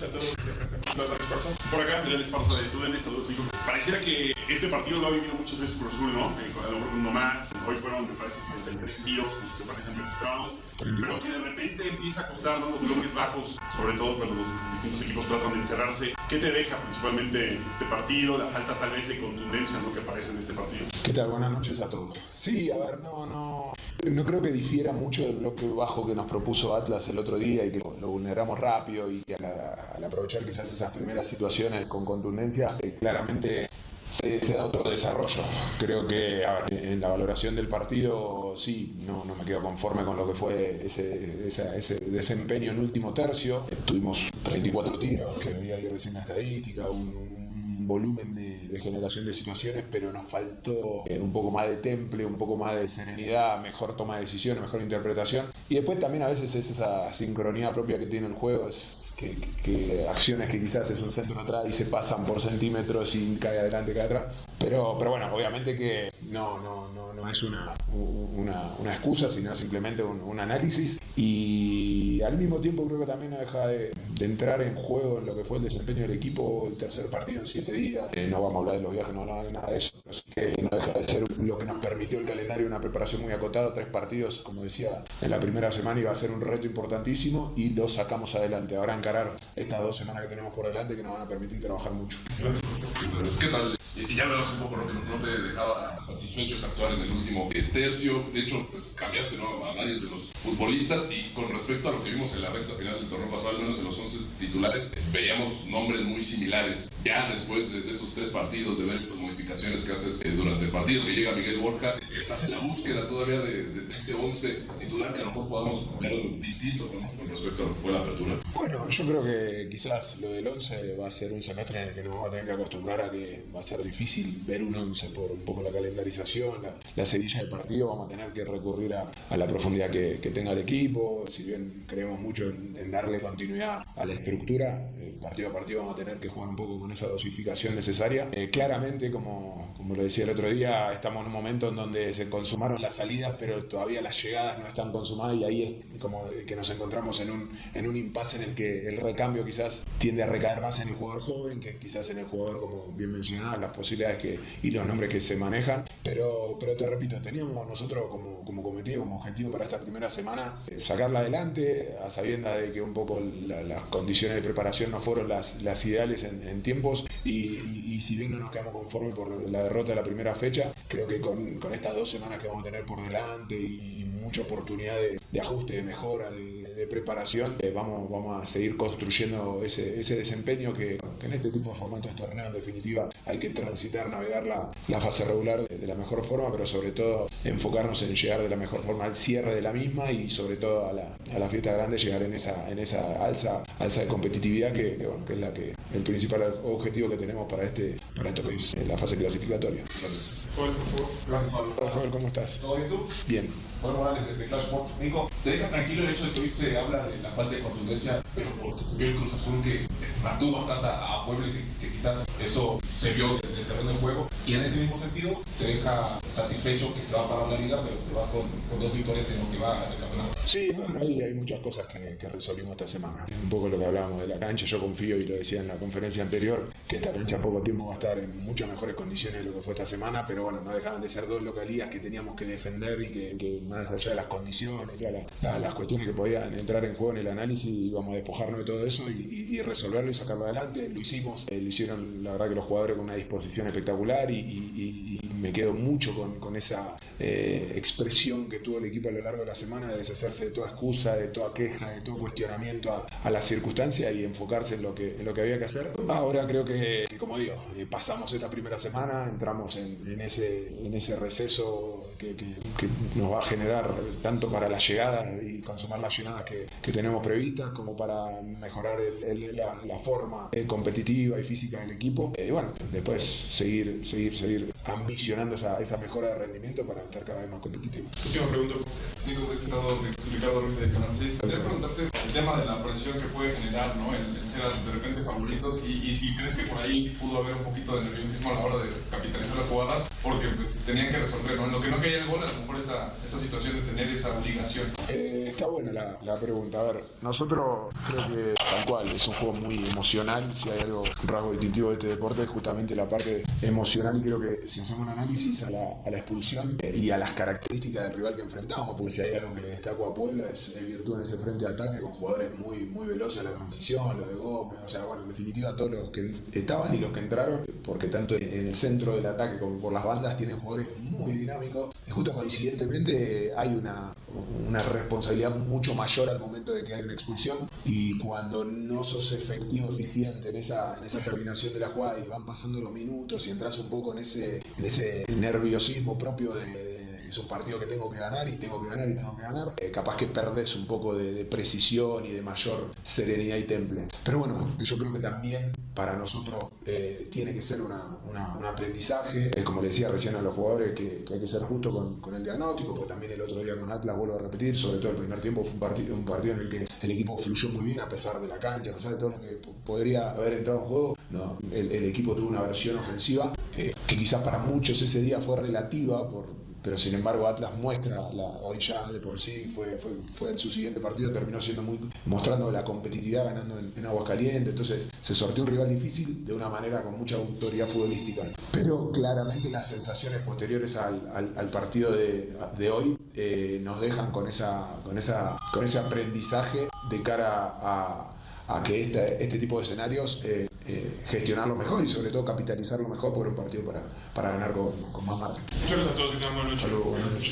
a todos. Por acá, León Esparza de TUDN, saludos, Nico. Pareciera que este partido lo ha vivido muchas veces Cruz Azul, ¿no? A lo mejor uno más. Hoy fueron, me parece, 33 tiros, se parecen registrados. Pero que de repente empieza a costar, ¿no? Los bloques bajos, sobre todo cuando los distintos equipos tratan de encerrarse. ¿Qué te deja principalmente este partido? La falta tal vez de contundencia, ¿no? Que aparece en este partido. ¿Qué tal? Buenas noches a todos. Sí, a ver, no creo que difiera mucho del bloque bajo que nos propuso Atlas el otro día y que lo vulneramos rápido y que al aprovechar quizás esas primeras situaciones con contundencia, claramente se da otro desarrollo. Creo que en la valoración del partido sí, no me quedo conforme con lo que fue ese desempeño en último tercio. Tuvimos 34 tiros, que había ahí recién la estadística, un volumen de generación de situaciones, pero nos faltó un poco más de temple, un poco más de serenidad, mejor toma de decisiones, mejor interpretación. Y después también a veces es esa sincronía propia que tiene el juego, es que acciones que quizás es un centro atrás y se pasan por centímetros y cae adelante, cae atrás. Pero bueno, obviamente que no es una excusa, sino simplemente un análisis. Y al mismo tiempo creo que también no deja de entrar en juego en lo que fue el desempeño del equipo el tercer partido en 7 días. No vamos a hablar de los viajes, no hablamos de nada de eso. Así que no deja de ser lo que nos permitió el calendario, una preparación muy acotada, 3 partidos, como decía, en la primera semana iba a ser un reto importantísimo y lo sacamos adelante. Ahora encarar estas 2 semanas que tenemos por delante que nos van a permitir trabajar mucho. ¿Qué tal? Y ya hablamos un poco lo que no te dejaba satisfecho es actuar en el último tercio. De hecho, pues cambiaste, ¿no?, a varios de los futbolistas. Y con respecto a lo que vimos en la recta final del torneo pasado, al menos en los 11 titulares, veíamos nombres muy similares. Ya después de estos 3 partidos, de ver estas modificaciones que haces durante el partido, que llega Miguel Borja, ¿estás en la búsqueda todavía de ese 11 titular que a lo mejor podamos ver distinto, ¿no?, con respecto a lo que fue la apertura? Bueno, yo creo que quizás lo del 11 va a ser un semestre en el que nos vamos a tener que acostumbrar a que va a ser difícil ver un 11 por un poco la calendarización, la seguilla del partido. Vamos a tener que recurrir a la profundidad que tenga el equipo. Si bien creemos mucho en darle continuidad a la estructura, partido a partido vamos a tener que jugar un poco con esa dosificación necesaria. Claramente, como lo decía el otro día, estamos en un momento en donde se consumaron las salidas, pero todavía las llegadas no están consumadas, y ahí es como que nos encontramos en un impasse en el que el recambio quizás tiende a recaer más en el jugador joven que quizás en el jugador, como bien mencionaba, las posibilidades y los nombres que se manejan. Pero te repito, teníamos nosotros como cometido, como objetivo para esta primera semana, sacarla adelante, a sabiendas de que un poco las condiciones de preparación no fueron las ideales en tiempos, y si bien no nos quedamos conformes por la derrota de la primera fecha, creo que con estas 2 semanas que vamos a tener por delante y mucha oportunidad de ajuste, de mejora, de preparación, vamos a seguir construyendo ese desempeño que en este tipo de formatos de torneo, en definitiva, hay que transitar, navegar la fase regular de la mejor forma, pero sobre todo enfocarnos en llegar de la mejor forma al cierre de la misma, y sobre todo a la fiesta grande llegar en esa alza de competitividad que es el principal objetivo que tenemos para esto que es la fase clasificatoria. Gracias, Pablo. Hola, Joel, ¿cómo estás? ¿Todo bien tú? Bien. Bueno, Morales, de Clash Sports. Nico, ¿te deja tranquilo el hecho de que hoy se habla de la falta de contundencia, pero porque se vio el Cruz Azul que mantuvo atrás a Puebla y que quizás eso se vio en el terreno de juego? Y en ese mismo sentido, te deja satisfecho que se va a parar la liga, pero te vas con 2 victorias en lo que va en el campeonato. Sí, bueno, ahí hay muchas cosas que resolvimos esta semana. Un poco lo que hablábamos de la cancha. Yo confío, y lo decía en la conferencia anterior, que esta cancha en poco tiempo va a estar en muchas mejores condiciones de lo que fue esta semana, pero bueno, no dejaban de ser 2 localías que teníamos que defender, y que más allá de las condiciones, las cuestiones que podían entrar en juego en el análisis, íbamos a despojarnos de todo eso y resolverlo y sacarlo adelante. Lo hicimos, lo hicieron la verdad que los jugadores con una disposición espectacular, y me quedo mucho con esa expresión que tuvo el equipo a lo largo de la semana, de deshacerse de toda excusa, de toda queja, de todo cuestionamiento a las circunstancias, y enfocarse en lo que había que hacer. Ahora creo que como digo, pasamos esta primera semana, entramos en ese receso que nos va a generar tanto para la llegada y consumar las llegadas que tenemos previstas, como para mejorar la forma competitiva y física del equipo. Y bueno, después seguir ambicionando esa mejora de rendimiento para estar cada vez más competitivos. Última pregunta, Nico, de este lado, Ricardo Ruiz de Canal 6. Quería preguntarte el tema de la presión que puede generar, ¿no?, el ser de repente favoritos, y si crees que por ahí pudo haber un poquito de nerviosismo a la hora de capitalizar las jugadas, porque pues tenían que resolver, ¿no? En lo que no caía el gol, a lo mejor esa situación de tener esa obligación. Está buena la pregunta. A ver, nosotros creo que tal cual es un juego muy emocional. Si hay algo, un rasgo distintivo de este deporte es justamente la parte emocional, y creo que si hacemos un análisis a la expulsión y a las características del rival que enfrentamos, porque si hay algo que le destaco a Puebla es virtud en ese frente de ataque con jugadores muy veloces en la transición, lo de Gómez, o sea, bueno, en definitiva todos los que estaban y los que entraron, porque tanto en el centro del ataque como por las bandas tienen jugadores muy dinámicos. Y justo coincidentemente hay una responsabilidad mucho mayor al momento de que hay una expulsión, y cuando no sos efectivo, eficiente en esa terminación de la jugada y van pasando los minutos y entras un poco en ese nerviosismo propio de es un partido que tengo que ganar y tengo que ganar, capaz que perdés un poco de precisión y de mayor serenidad y temple. Pero bueno, yo creo que también para nosotros tiene que ser un aprendizaje, como le decía recién a los jugadores, que hay que ser justo con el diagnóstico, porque también el otro día con Atlas, vuelvo a repetir, sobre todo el primer tiempo fue un partido en el que el equipo fluyó muy bien a pesar de la cancha, a pesar de todo lo que podría haber entrado en juego. No, el equipo tuvo una versión ofensiva que quizás para muchos ese día fue relativa, pero sin embargo Atlas muestra, hoy ya de por sí fue en su siguiente partido, terminó siendo mostrando la competitividad, ganando en Aguascalientes. Entonces se sorteó un rival difícil de una manera con mucha autoridad futbolística, pero claramente las sensaciones posteriores al partido de hoy nos dejan con ese aprendizaje de cara a que este tipo de escenarios gestionarlo mejor y sobre todo capitalizarlo mejor por un partido para ganar con más margen. Muchas gracias a todos, que tengan buena noche. Hasta luego, buenas noches.